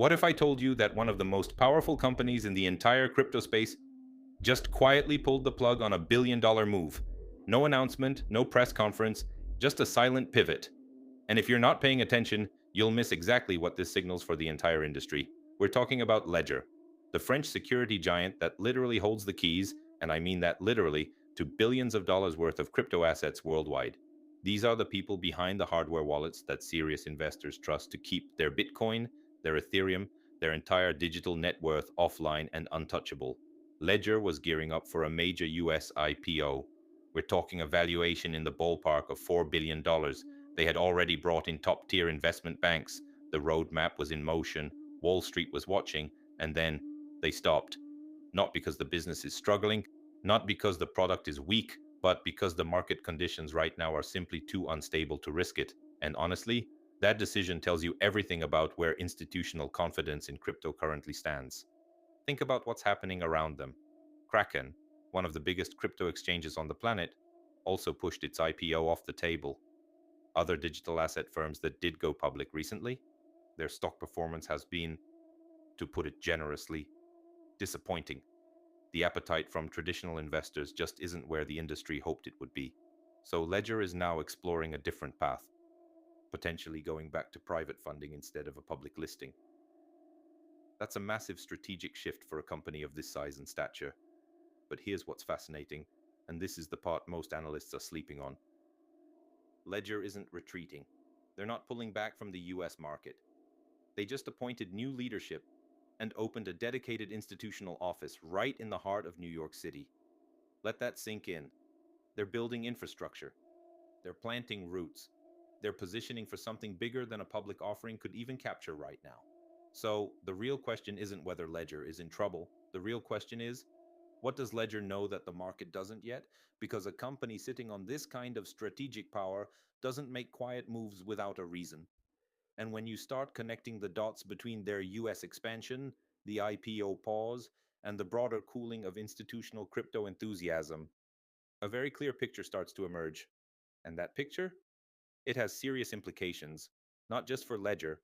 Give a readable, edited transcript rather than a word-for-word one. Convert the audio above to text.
What if I told you that one of the most powerful companies in the entire crypto space just quietly pulled the plug on a $1 billion move? No announcement, no press conference, just a silent pivot. And if you're not paying attention, you'll miss exactly what this signals for the entire industry. We're talking about Ledger, the French security giant that literally holds the keys, and I mean that literally, to billions of dollars worth of crypto assets worldwide. These are the people behind the hardware wallets that serious investors trust to keep their Bitcoin, their Ethereum, their entire digital net worth offline and untouchable. Ledger was gearing up for a major US IPO. We're talking a valuation in the ballpark of $4 billion. They had already brought in top tier investment banks. The roadmap was in motion. Wall Street was watching, and then they stopped. Not because the business is struggling, not because the product is weak, but because the market conditions right now are simply too unstable to risk it. And honestly, that decision tells you everything about where institutional confidence in crypto currently stands. Think about what's happening around them. Kraken, one of the biggest crypto exchanges on the planet, also pushed its IPO off the table. Other digital asset firms that did go public recently, their stock performance has been, to put it generously, disappointing. The appetite from traditional investors just isn't where the industry hoped it would be. So Ledger is now exploring a different path, potentially going back to private funding instead of a public listing. That's a massive strategic shift for a company of this size and stature. But here's what's fascinating, and this is the part most analysts are sleeping on. Ledger isn't retreating. They're not pulling back from the US market. They just appointed new leadership and opened a dedicated institutional office right in the heart of New York City. Let that sink in. They're building infrastructure. They're planting roots. They're positioning for something bigger than a public offering could even capture right now. So, the real question isn't whether Ledger is in trouble. The real question is, what does Ledger know that the market doesn't yet? Because a company sitting on this kind of strategic power doesn't make quiet moves without a reason. And when you start connecting the dots between their US expansion, the IPO pause, and the broader cooling of institutional crypto enthusiasm, a very clear picture starts to emerge. And that picture? It has serious implications, not just for Ledger,